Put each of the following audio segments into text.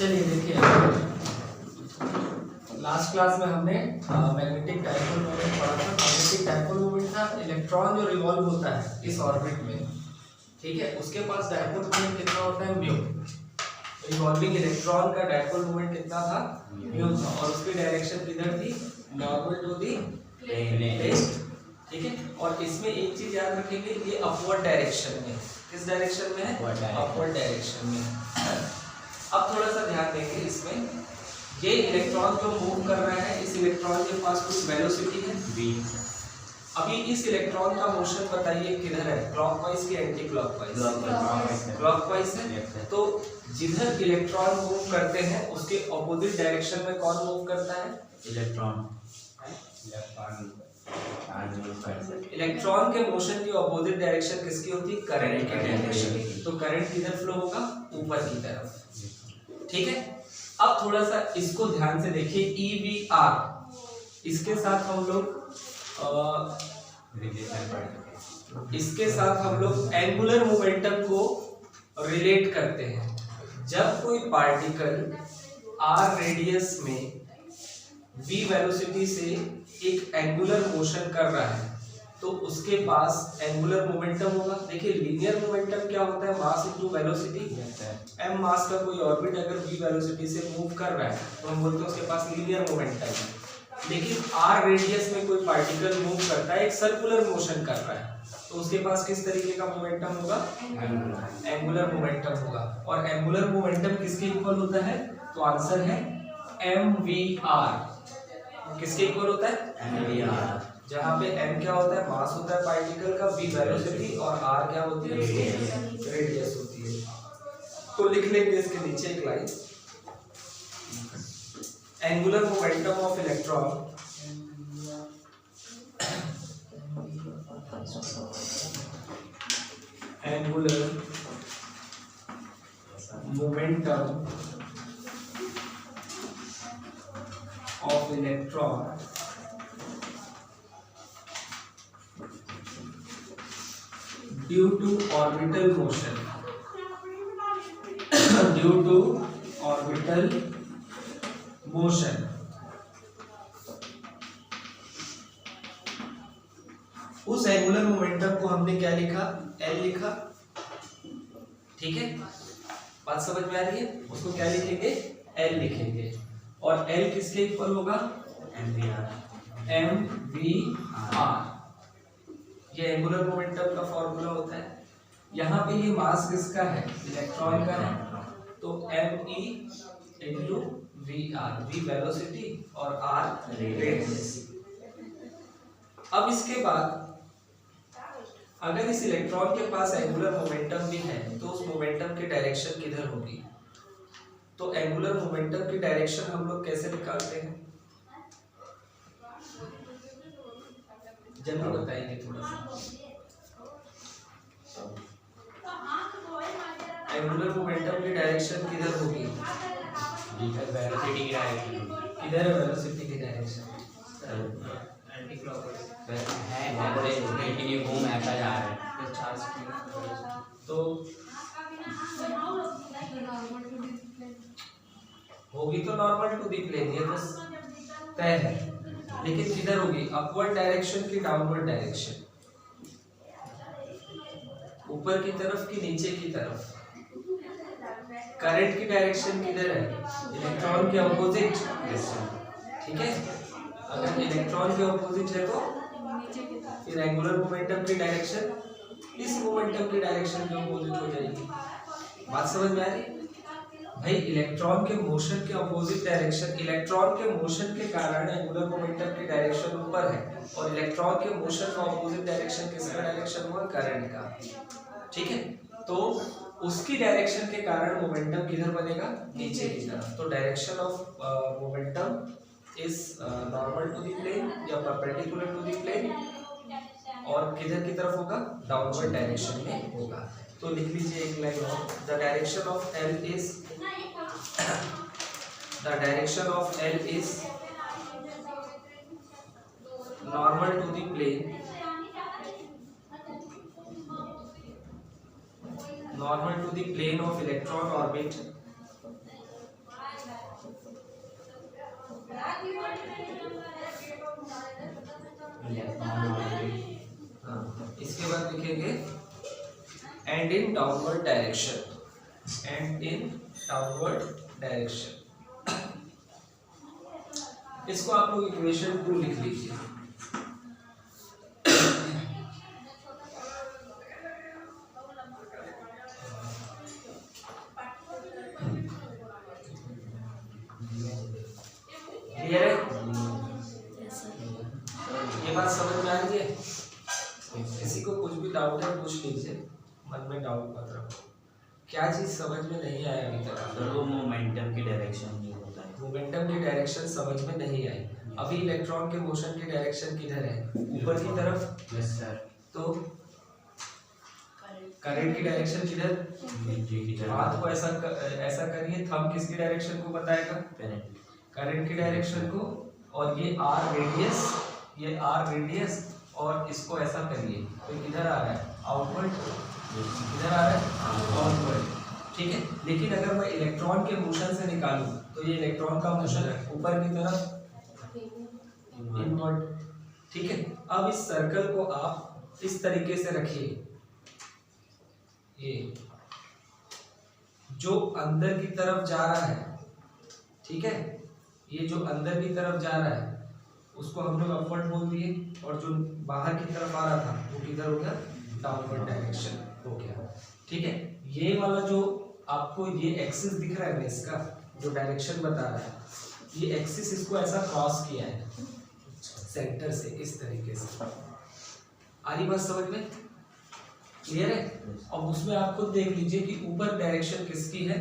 चलिए देखिए, last class में हमने मैग्नेटिक डाइपोल मोमेंट पढ़ा था। मैग्नेटिक डाइपोल मोमेंट था इलेक्ट्रॉन जो रिवॉल्व होता है इस ऑर्बिट में, ठीक है, उसके पास डाइपोल मोमेंट कितना होता है, म्यू। रिवॉल्विंग इलेक्ट्रॉन का डाइपोल मोमेंट कितना था, म्यू था, और उसकी डायरेक्शन किधर थी, नॉर्मल टू दी प्लेन, ठीक है। और इसमें एक चीज याद रखेंगे, ये अपवर्ड डायरेक्शन में, किस डायरेक्शन में है, अपवर्ड डायरेक्शन में। अब थोड़ा सा ध्यान देंगे इसमें, ये इलेक्ट्रॉन जो मूव कर रहा है, इस इलेक्ट्रॉन के पास कुछ वेलोसिटी है v। अभी इस इलेक्ट्रॉन का मोशन बताइए किधर है, क्लॉकवाइज की एंटी क्लॉकवाइज, क्लॉकवाइज है। तो जिधर इलेक्ट्रॉन मूव करते हैं उसके ऑपोजिट डायरेक्शन में कौन मूव करता है, इलेक्ट्रॉन के मोशन की ऑपोजिट डायरेक्शन किसकी होती है, करंट की डायरेक्शन। तो करंट किधर फ्लो होगा, ऊपर की तरफ, ठीक है। अब थोड़ा सा इसको ध्यान से देखिए, EVR, इसके साथ हम लोग एंगुलर मोमेंटम को रिलेट करते हैं। जब कोई पार्टिकल r रेडियस में v वेलोसिटी से एक एंगुलर मोशन कर रहा है तो उसके पास एंगुलर मोमेंटम होगा। देखिए लीनियर मोमेंटम क्या होता है, मास इनटू वेलोसिटी। m मास का कोई ऑर्बिट अगर v वेलोसिटी से मूव कर रहा है तो हम बोलते हैं उसके पास लीनियर मोमेंटम है। लेकिन r रेडियस में कोई पार्टिकल मूव करता है, एक सर्कुलर मोशन कर रहा है, तो उसके पास किस तरीके का मोमेंटम होगा, एंगुलर मोमेंटम होगा। और एंगुलर मोमेंटम किसके इक्वल होता है, तो आंसर है mvr। किसके इक्वल होता है, mvr, जहाँ पे m क्या होता है, मास होता है पार्टिकल का, v वेलोसिटी, और r क्या होती है, रेडियस होती है। तो लिख लेंगे इसके नीचे एक line, angular momentum of electron angular momentum of electron due to orbital motion, due to orbital motion. उस एंगुलर मोमेंटम को हमने क्या लिखा, L लिखा, ठीक है, बात समझ में आ रही है। उसको क्या लिखेंगे, L लिखेंगे, और L किसके इक्वल होगा, mvr। ये एंगुलर मोमेंटम का फॉर्मूला होता है। यहाँ पे ये मास किसका है, इलेक्ट्रॉन का है, तो me into vr, v velocity और r रेडियस। अब इसके बाद अगर इस इलेक्ट्रॉन के पास एंगुलर मोमेंटम भी है तो उस मोमेंटम की डायरेक्शन किधर होगी। तो एंगुलर मोमेंटम की डायरेक्शन हम लोग कैसे निकालते हैं, जल्दी बताएंगे थोड़ा सा। एंगुलर मोमेंटम की डायरेक्शन किधर होगी, वेलोसिटी की डायरेक्शन, किधर है वेलोसिटी की डायरेक्शन, एंटी क्लॉकवाइज है, लेकिन ये घूम ऐसा जा रहा है, तो होगी तो नॉर्मल टू दी प्लेन, ये तो तय है। लेकिन किधर होगी, अपवर्ड डायरेक्शन की डाउनवर्ड डायरेक्शन, ऊपर की तरफ की नीचे की तरफ। करंट की डायरेक्शन किधर है, इलेक्ट्रॉन के ऑपोजिट, ठीक है। अगर इलेक्ट्रॉन के ऑपोजिट है तो फिर एंगुलर मोमेंटम की डायरेक्शन इस मोमेंटम की डायरेक्शन के ऑपोजिट हो जाएगी। बात समझ में आ रही है भाई, इलेक्ट्रॉन के मोशन के ऑपोजिट डायरेक्शन, इलेक्ट्रॉन के मोशन के कारण एंगुलर मोमेंटम की डायरेक्शन ऊपर है, और इलेक्ट्रॉन के मोशन का ऑपोजिट डायरेक्शन किसका डायरेक्शन हुआ, करंट का, ठीक है। तो उसकी डायरेक्शन के कारण मोमेंटम किधर बनेगा, नीचे की तरफ। तो direction of momentum is normal to the plane या परपेंडिकुलर टू द प्लेन, और किधर की तरफ होगा, डाउनवर्ड डायरेक्शन में होगा। तो लिख लीजिए एक लाइन और, the direction of L is, the direction of L is normal to the plane, normal to the plane of electron orbit लिखेंगे and in downward direction, and in downward direction. इसको आप लोग इक्वेशन 2 लिख लीजिए। Clear है? ये बात समझ में आ रही है? किसी को कुछ भी डाउट है पूछ लीजिए, मन में डाउट मत रखो। क्या चीज समझ में नहीं आया अभी तक? सर वो मोमेंटम की डायरेक्शन जो होता है, मोमेंटम की डायरेक्शन समझ में नहीं आई। अभी इलेक्ट्रॉन के मोशन की डायरेक्शन किधर है? ऊपर की तरफ। Yes sir. तो करंट की डायरेक्शन किधर? हाथ को ऐसा करिए, थंब किसकी डायरेक्शन को बताएगा? करंट की डायरेक्शन को। और ये आर रेडियस, ये आर रेडियस, और इसको ऐसा करिए तो किधर आ रहा है? आउटवर्ड। किधर आ रहा है? आउटवर्ड। ठीक है। लेकिन अगर मैं इलेक्ट्रॉन के मोशन से निकालूं तो ये इलेक्ट्रॉन का मोशन है ऊपर की तरफ, इनवर्ड। ठीक है। अब इस सर्कल को आप इस तरीके से रखिए, ये जो अंदर की तरफ जा रहा है, ठीक है, ये जो अंदर की तरफ जा रहा है उसको हम लोग अपवर्ड बोल दिए, और जो बाहर की तरफ आ रहा था वो किधर हो गया? डाउनवर्ड डायरेक्शन हो गया। ठीक है। ये वाला जो आपको ये एक्सिस दिख रहा है ना, इसका जो डायरेक्शन बता रहा है, ये एक्सिस इसको ऐसा क्रॉस किया है सेंटर से इस तरीके से। आ रही बात समझ में? क्लियर है? अब उसमें आप खुद देख लीजिए कि ऊपर डायरेक्शन किसकी है?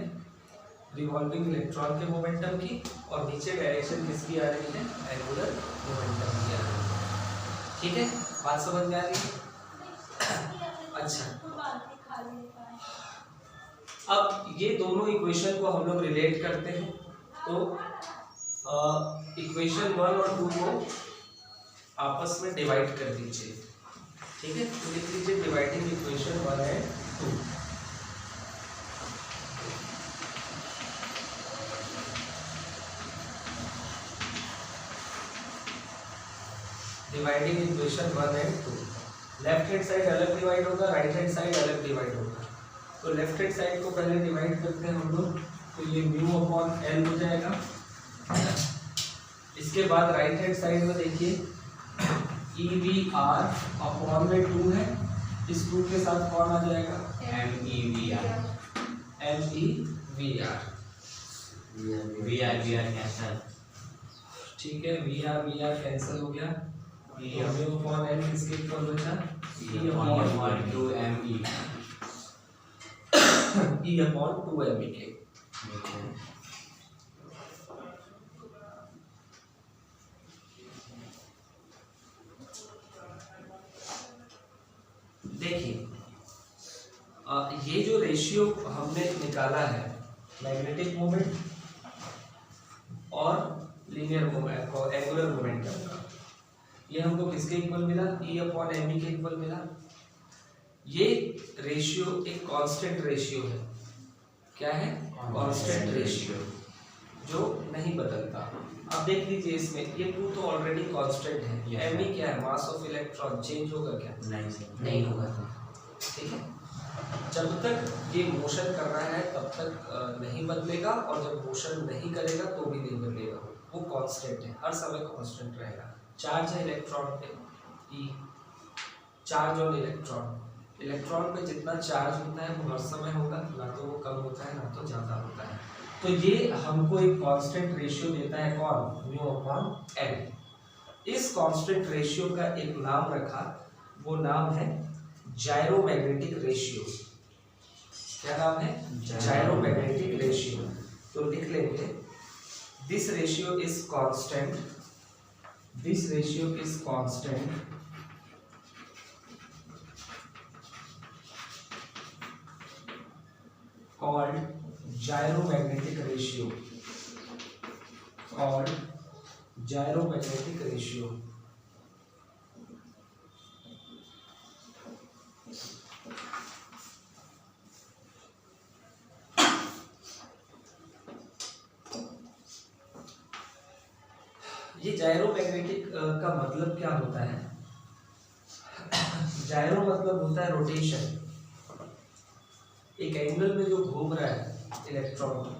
रिवॉल्विंग इलेक्ट्रॉन के मोमेंटम की, और नीचे डायरेक्शन किसकी आ रही है? एंगुलर मोमेंटम की आ रही है। ठीक है, बात समझ में आ रही है? अच्छा, अब ये दोनों इक्वेशन को हम लोग रिलेट करते हैं, तो इक्वेशन 1 और 2 को आपस में डिवाइड कर दीजिए। ठीक है, तो लिख लीजिए dividing equation 1 and 2। Dividing equation 1 and 2। Left hand side अलग डिवाइड होगा, राइट हैंड साइड अलग डिवाइड होगा। तो लेफ्ट हैंड साइड को पहले डिवाइड करते हैं हम लोग, तो ये म्यू अपॉन एल हो जाएगा। इसके बाद राइट हैंड साइड में देखिए ई वी आर अपॉन में 2 है, इस 2 के साथ कौन आ जाएगा? M e v r. M e v r. V r cancel. ठीक है, वी आर कैंसिल हो गया। म्यू अपॉन एल किसके इक्वल बचा? E upon 2 m e. E upon 2 m e के। देखिए ये जो रेशियो हमने निकाला है मैग्नेटिक मोमेंट और लीनियर मोमेंट और एंगुलर मोमेंटम का, ये हमको किसके इक्वल मिला? ई अपॉन एम ई के इक्वल मिला। ये रेशियो एक कांस्टेंट रेशियो है। क्या है? कांस्टेंट रेशियो, जो नहीं बदलता। अब देख लीजिए इसमें ये 2 तो ऑलरेडी कांस्टेंट है। एम ई क्या है? Mass of electron. चेंज होगा क्या? नहीं होगा। ठीक है, जब तक ये मोशन कर रहा है तब तक नहीं बदलेगा, और जब मोशन नहीं करेगा तो भी नहीं बदलेगा। वो कांस्टेंट है, हर समय कांस्टेंट रहेगा। चार्ज है इलेक्ट्रॉन पे ई, चार्ज ऑन इलेक्ट्रॉन। इलेक्ट्रॉन पे जितना चार्ज होता है वो हर समय होगा, ना तो वो कम होता है ना तो ज़्यादा होता है। तो ये हमको एक कांस्टेंट रेशियो देता है, कौन? Mu upon L. इस कांस्टेंट रेशियो का एक नाम रखा, वो नाम है जायरोमैग्नेटिक रेशियो। क्या नाम है? जायरोमैग्नेटिक रेशियो। तो लिख लेंगे this ratio is constant, this ratio is constant called gyromagnetic ratio, called gyromagnetic ratio। ये जायरोमैग्नेटिक का मतलब क्या होता है? जायरो मतलब होता है रोटेशन, एक एंगल में जो घूम रहा है इलेक्ट्रॉन,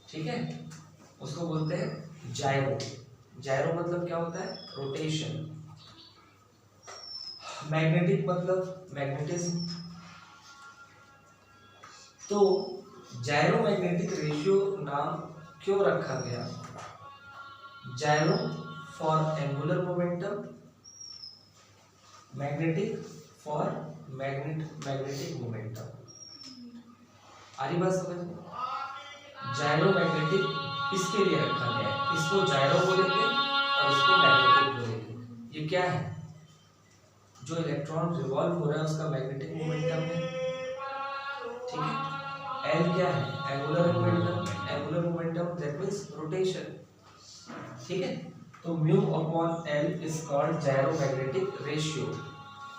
ठीक है, उसको बोलते हैं जायरो। जायरो मतलब क्या होता है? रोटेशन। मैग्नेटिक मतलब मैग्नेटिज्म। तो जायरो मैग्नेटिक रेशियो नाम क्यों रखा गया? Gyro for angular momentum, magnetic for magnetic momentum. आ रही बात समझ में? जायरो मैग्नेटिक इसके लिए रखा गया है, इसको जायरो बोलेंगे और इसको मैग्नेटिक बोलेंगे। ये क्या है? जो इलेक्ट्रॉन रिवॉल्व हो रहा है उसका मैग्नेटिक मोमेंटम है, ठीक है। एल क्या है? Angular momentum. Angular momentum that means rotation, ठीक है। तो mu upon L is called gyro magnetic ratio.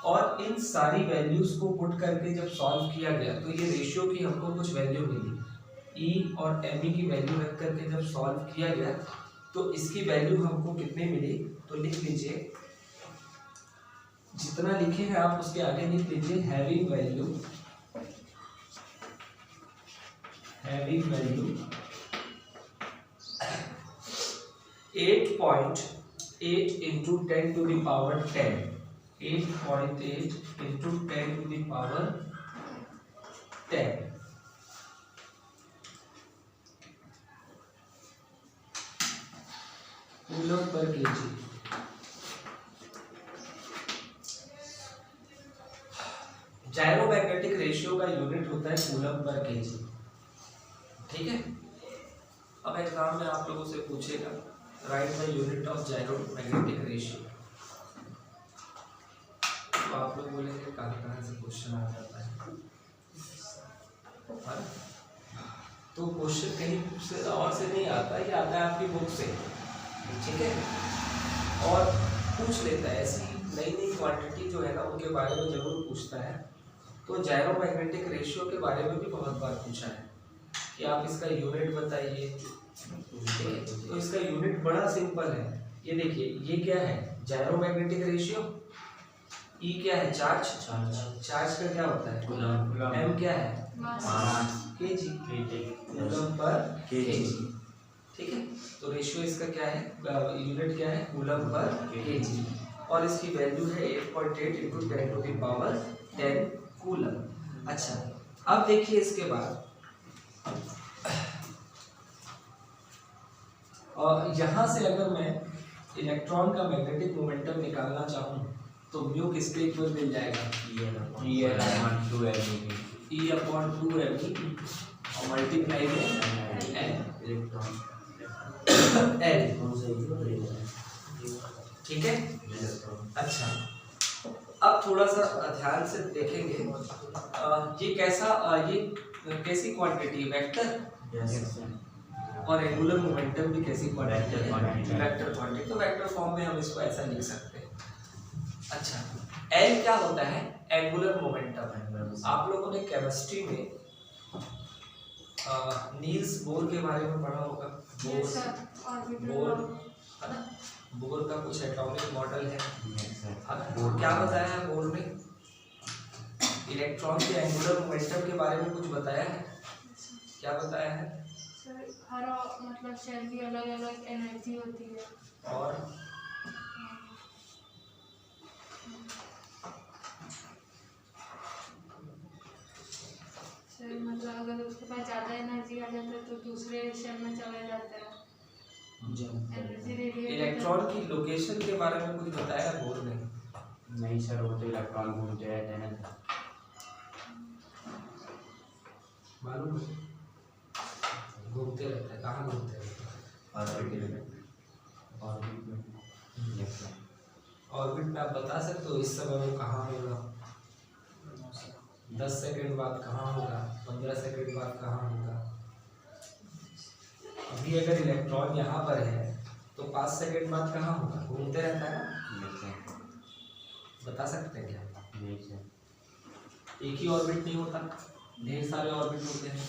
और इन सारी वैल्यूज को पुट करके जब सॉल्व किया गया तो ये रेशियो की हमको कुछ वैल्यू मिली। ई और एम ई की वैल्यू रख करके जब सॉल्व किया गया तो इसकी वैल्यू हमको कितनी मिली? तो लिख लीजिए, जितना लिखे हैं आप उसके आगे लिख लीजिए having value 8.8 into 10 to the power 10, 8.8 into 10 to the power 10 coulomb पर केजी। जायरोमैग्नेटिक रेशियो का यूनिट होता है कूलम पर केजी, ठीक है। अब एग्जाम में आप लोगों से पूछेगा write the unit of gyromagnetic ratio, तो आप लोग बोलेंगे कहाँ से क्वेश्चन आ जाता है। तो क्वेश्चन कहीं से और से नहीं आता, ये आता है आपकी बुक से, ठीक है। और पूछ लेता है ऐसी नई नई क्वांटिटी जो है ना उनके बारे में जरूर पूछता है। तो जायरोमैग्नेटिक रेशियो के बारे में भी बहुत बार पूछा है कि आप इसका यूनिट बताइए, ठीक है। तो इसका यूनिट बड़ा सिंपल है, ये देखिए, ये क्या है? जायरोमैग्नेटिक रेशियो। ई क्या है? चार्ज। चार्ज का क्या होता है? कूलम। एम क्या है? मास। केजी, कूलम पर केजी, ठीक है। तो रेशियो इसका क्या है? यूनिट क्या है? कूलम पर केजी। और इसकी वैल्यू है 8.8 into 10 to the power 10 coulomb. अच्छा, अब देखिए इसके बाद और यहाँ से अगर मैं इलेक्ट्रॉन का मैग्नेटिक मोमेंटम निकालना चाहूँ तो म्यू किसके इक्वल मिल जाएगा? ई अपॉन 2 m और मल्टीप्लाई में एल, ठीक है। अच्छा, अब थोड़ा सा ध्यान से देखेंगे, ये कैसा, ये कैसी क्वांटिटी? वेक्टर। और एंगुलर मोमेंटम भी कैसी क्वांटिटी है? Vector quantity. तो वेक्टर फॉर्म में हम इसको ऐसा लिख सकते हैं। अच्छा, एल क्या होता है? एंगुलर मोमेंटम है। आप लोगों ने केमिस्ट्री में नील्स बोर के बारे में पढ़ा होगा। बोर है ना, बोर का कुछ एटॉमिक मॉडल है ना। क्या बताया है बोर ने? इलेक्ट्रॉन के एंगुलर मोमेंटम के बारे में कुछ बताया है? क्या बताया है? हर मतलब शेल की अलग अलग एनर्जी होती है। और सर मतलब अगर उसके पास ज़्यादा एनर्जी आ जाता है तो दूसरे शेल में चला जाता है। Energy radiate. इलेक्ट्रॉन की लोकेशन के बारे में कुछ बताया है बोर ने? नहीं सर, वो तो इलेक्ट्रॉन घूमते रहते हैं ना। मालूम है? घूमते रहते हैं। कहाँ घूमते रहते हैं? ऑर्बिट में आप बता सकते हो इस समय वो कहाँ होगा? 10 सेकंड बाद कहाँ होगा? 15 सेकंड बाद कहाँ होगा? अभी अगर इलेक्ट्रॉन यहाँ पर है तो 5 सेकंड बाद कहाँ होगा? घूमते रहता है ना। बता सकते हैं क्या? नहीं सर, एक ही ऑर्बिट नहीं होता, ढेर सारे ऑर्बिट होते हैं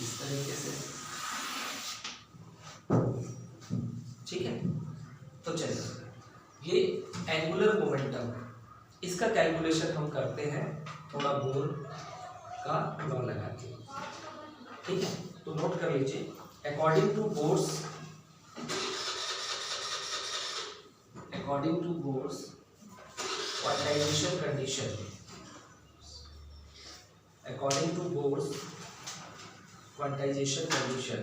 इस तरीके से, ठीक है। तो चलिए, ये एंगुलर मोमेंटम, इसका कैलकुलेशन हम करते हैं थोड़ा बोर का लॉ लगा के, ठीक है। तो नोट कर लीजिए, according to Bohr's quantization condition, according to Bohr's quantization condition,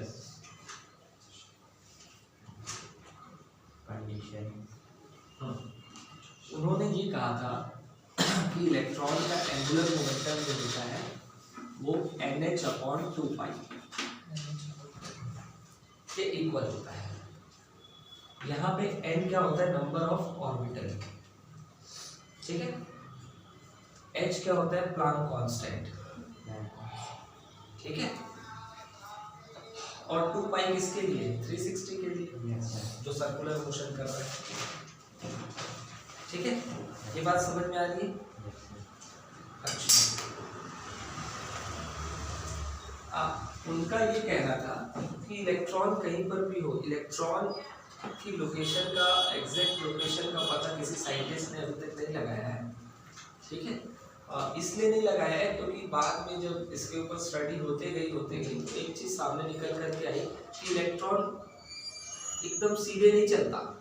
उन्होंने ये कहा था कि इलेक्ट्रॉन का एंगुलर मोमेंटम जो होता है वो NH/2π के इक्वल होता है। यहाँ पे n क्या होता है, नंबर ऑफ ऑर्बिटल, ठीक है। h क्या होता है, प्लांक कांस्टेंट, ठीक है। और 2π किसके लिए, 360 के लिए, जो सर्कुलर मोशन कर रहा है, ठीक है। ये बात समझ में आ रही है? अच्छा, उनका ये कहना था कि इलेक्ट्रॉन कहीं पर भी हो, इलेक्ट्रॉन की लोकेशन का, एग्जैक्ट लोकेशन का पता किसी साइंटिस्ट ने अभी तक नहीं लगाया है, ठीक है। इसलिए नहीं लगाया है क्योंकि बाद में जब इसके ऊपर स्टडी होते गई तो एक चीज सामने निकल करके आई कि इलेक्ट्रॉन एकदम सीधे नहीं चलता।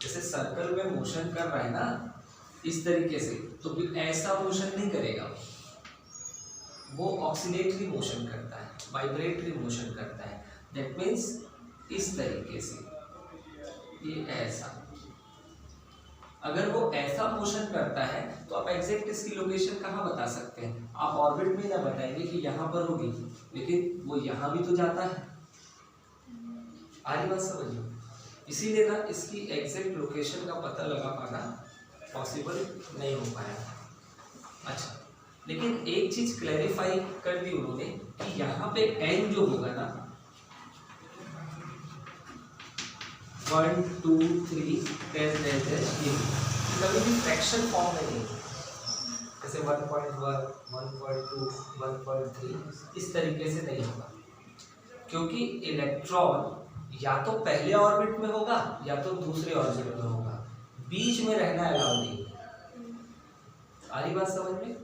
जैसे सर्कल में मोशन कर रहा है ना इस तरीके से, तो भी ऐसा मोशन नहीं करेगा, वो ऑक्सीलेटरी मोशन करता है, वाइब्रेटरी मोशन करता है। दैट मीन्स इस तरीके से, ये ऐसा, अगर वो ऐसा मोशन करता है तो आप एग्जैक्ट इसकी लोकेशन कहाँ बता सकते हैं? आप ऑर्बिट में ना बताएंगे कि यहाँ पर होगी, लेकिन वो यहाँ भी तो जाता है। आरी बात समझिए, इसीलिए ना इसकी एग्जैक्ट लोकेशन का पता लगा पाना पॉसिबल नहीं हो पाया। अच्छा, लेकिन एक चीज क्लैरिफाई कर दी उन्होंने कि यहाँ पे n जो होगा ना 1 2 3 10 ये कभी भी फ्रैक्शन फॉर्म में नहीं, जैसे 1.1 1.2 1.3 इस तरीके से नहीं होगा, क्योंकि इलेक्ट्रॉन या तो पहले ऑर्बिट में होगा या तो दूसरे ऑर्बिट में होगा, बीच में रहना अलाउ नहीं। आ रही बात समझ में?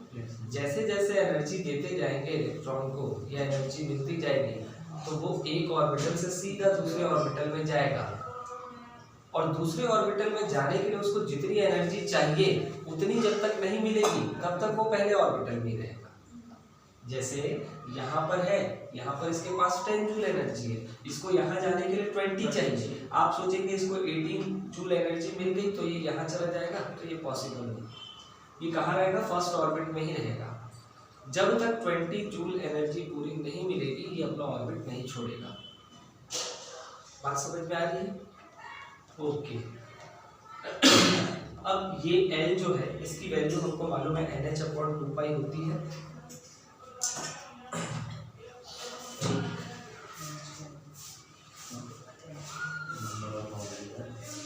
जैसे जैसे एनर्जी देते जाएंगे इलेक्ट्रॉन को या एनर्जी मिलती जाएगी तो वो एक ऑर्बिटल से सीधा दूसरे ऑर्बिटल में जाएगा, और दूसरे ऑर्बिटल में जाने के लिए उसको जितनी एनर्जी चाहिए उतनी जब तक नहीं मिलेगी तब तक वो पहले ऑर्बिटल में रहेगा। जैसे यहाँ पर है, यहाँ पर इसके पास 10 जूल एनर्जी है, इसको यहाँ जाने के लिए 20 चाहिए। आप सोचेंगे इसको 18 जूल एनर्जी मिल गई तो ये यहाँ चला जाएगा, तो ये पॉसिबल नहीं। ये कहाँ रहेगा? फर्स्ट ऑर्बिट में ही रहेगा। जब तक 20 जूल एनर्जी पूरी नहीं मिलेगी ये अपना ऑर्बिट नहीं छोड़ेगा। बात समझ में आ रही है? ओके। अब ये L जो है इसकी वैल्यू हमको मालूम है NH/2π होती है।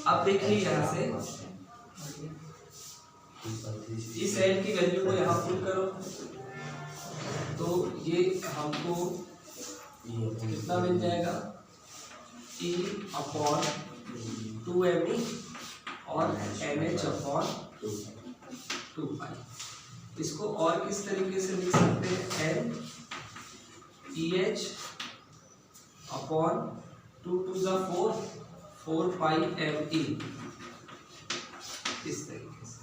अब देखिए यहाँ से इस L की वैल्यू को यहाँ पुट करो तो ये हमको कितना मिल जाएगा? E/2me और NH/2π। इसको और किस तरीके से लिख सकते हैं? NEH/2 4πme इस तरीके से।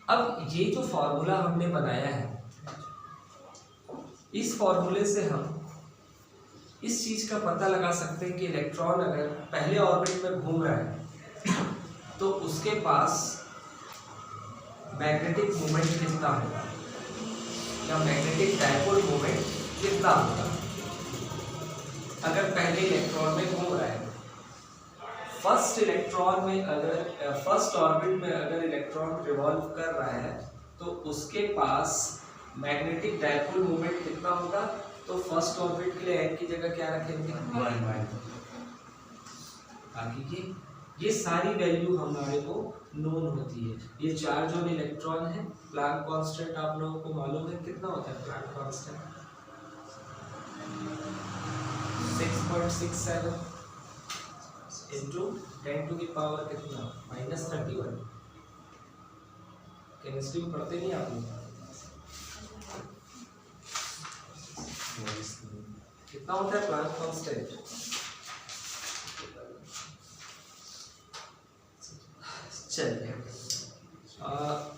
अब ये जो फॉर्मूला हमने बनाया है, इस फॉर्मूले से हम इस चीज का पता लगा सकते हैं कि इलेक्ट्रॉन अगर पहले ऑर्बिट में घूम रहा है तो उसके पास मैग्नेटिक मोमेंट कितना होगा या मैग्नेटिक डायपोल मोमेंट कितना होगा अगर पहले इलेक्ट्रॉन में घूम रहा है। फर्स्ट ऑर्बिट में अगर इलेक्ट्रॉन रिवॉल्व कर रहा है तो उसके पास मैग्नेटिक डायपोल मोमेंट कितना होगा, तो फर्स्ट ऑर्बिट के लिए n की जगह क्या रखेंगे 1 बाकी की ये सारी वैल्यू हमारे को नोन होती है। ये चार्ज और इलेक्ट्रॉन है। प्लैंक कांस्टेंट आप लोगों को मालूम है कितना होता है Planck constant 6.67 into 10 to the power कितना -31। केमिस्ट्री में पढ़ते नहीं आप लोग, कितना होता है प्लैंक कांस्टेंट, चलिए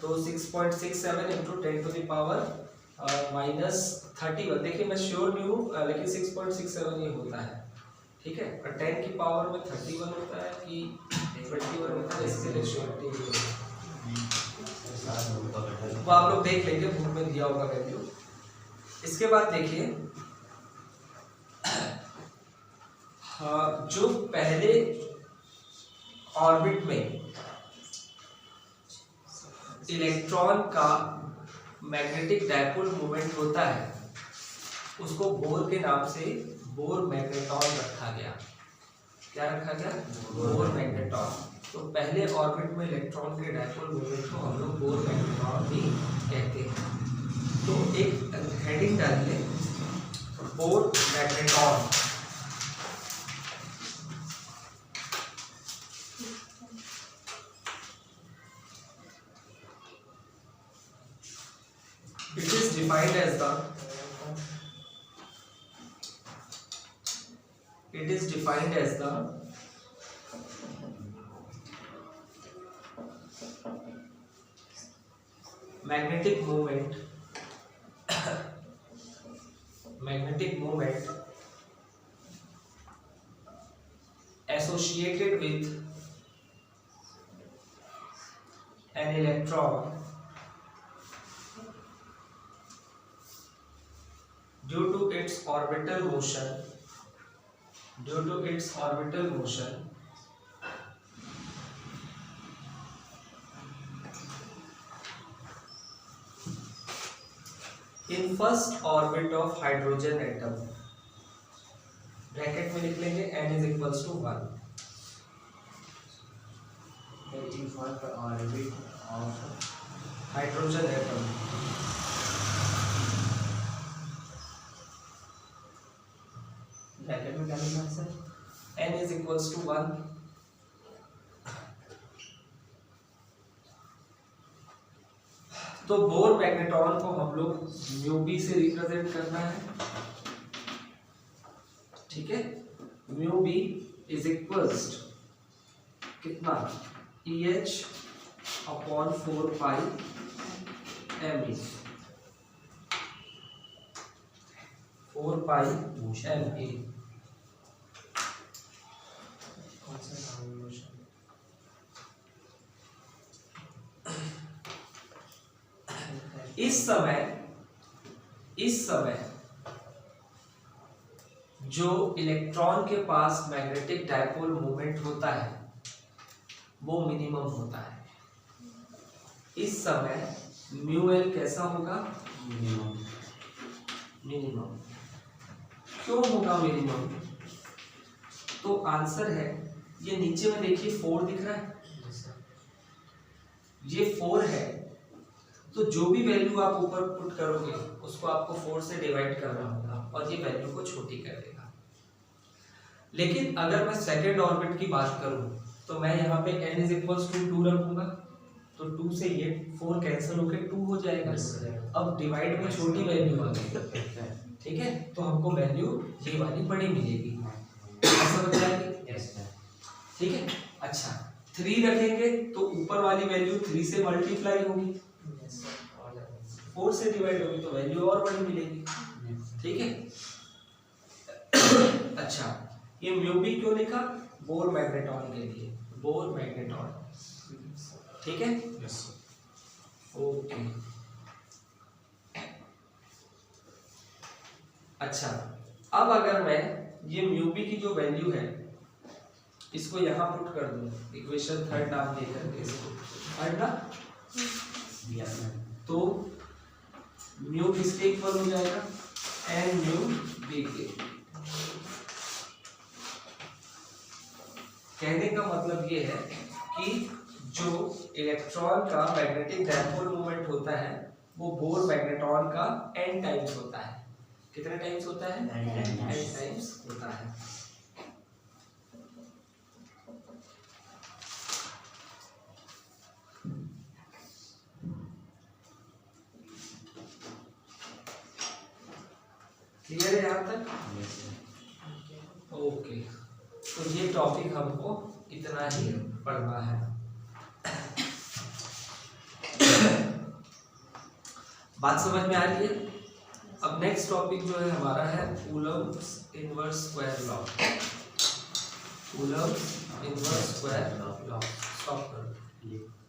तो 6.67 into 10 to the power -31। देखिए मैं श्योर नहीं हूँ लेकिन 6.67 ये होता है, ठीक है। और 10 की पावर में 31 होता है कि 21 होता है, इसके लिए श्योरिटी वो आप लोग देख लेंगे, बुक में दिया होगा वैल्यू। इसके बाद देखिए जो पहले ऑर्बिट में इलेक्ट्रॉन का मैग्नेटिक डायपोल मोमेंट होता है उसको बोर के नाम से बोर मैग्नेटॉन रखा गया। क्या रखा गया, बोर मैग्नेटॉन। तो पहले ऑर्बिट में इलेक्ट्रॉन के डायपोल मोमेंट को हम लोग बोर मैग्नेटॉन भी कहते हैं। तो एक हेडिंग डालिए bore magneton. It is defined as the magnetic moment associated with an electron due to its orbital motion in first orbit of hydrogen atom। Bracket में लिख लेंगे n is equals to 1। in first orbit of hydrogen atom bracket में क्या लिखना है sir, n is equals to 1। तो bore magneton को हम लोग म्यू बी से रिप्रेजेंट करना है, ठीक है। म्यू बी इज इक्वल्स कितना EH अपॉन 4 पाई ME 4 पाई ME। इस समय जो इलेक्ट्रॉन के पास मैग्नेटिक डायपोल मोमेंट होता है वो मिनिमम होता है। इस समय म्यू एल कैसा होगा, मिनिमम। क्यों होगा मिनिमम, तो आंसर है ये नीचे में देखिए 4 दिख रहा है, ये 4 है। तो जो भी वैल्यू आप ऊपर पुट करोगे उसको आपको 4 से डिवाइड करना होगा और ये वैल्यू को छोटी कर देगा। लेकिन अगर मैं सेकेंड ऑर्बिट की बात करूं तो मैं यहाँ पे n इज इक्वल्स टू 2 रखूंगा, तो 2 से ये 4 कैंसिल होकर 2 हो जाएगा। अब डिवाइड में छोटी वैल्यू आ गई, ठीक है, तो हमको वैल्यू ये वाली बड़ी मिलेगी। ऐसा बन जाएगी, ठीक है। अच्छा 3 रखेंगे तो ऊपर वाली वैल्यू 3 से मल्टीप्लाई होगी, 4 से डिवाइड होगी तो वैल्यू और बड़ी मिलेगी, ठीक है। अच्छा ये म्यू बी क्यों लिखा, बोर मैग्नेटॉन के लिए, बोर मैग्नेटॉन, ठीक है। ओके अच्छा अब अगर मैं ये म्यू बी की जो वैल्यू है इसको यहाँ पुट कर दूं, इक्वेशन 3 नाम देकर के इसको 3 ना, तो म्यू किसके इक्वल हो जाएगा, एन म्यू बी के। कहने का मतलब ये है कि जो इलेक्ट्रॉन का मैग्नेटिक डायपोल मोमेंट होता है वो बोर मैग्नेट्रॉन का n टाइम्स होता है। कितने टाइम्स होता है, n टाइम्स होता है। क्लियर है यहाँ तक? ओके, तो ये टॉपिक हमको इतना ही पढ़ना है। बात समझ में आ रही है? अब नेक्स्ट टॉपिक जो है हमारा है Coulomb's inverse square law. Coulomb's inverse square law, stop करो।